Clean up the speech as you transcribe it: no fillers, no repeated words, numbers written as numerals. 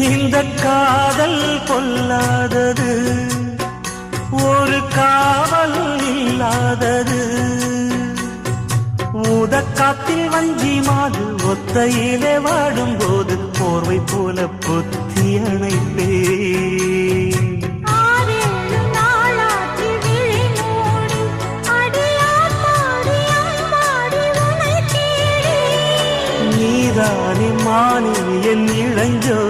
இந்த காதல் பொல்லாதது, ஒரு காவல் இல்லாதது. ஊதக்காத்தில் வஞ்சி மாது ஒத்தையிலே வாடும்போது போர்வை போல பொத்தி அணைப்பே. நீதானே மானே என் இளஞ்சோ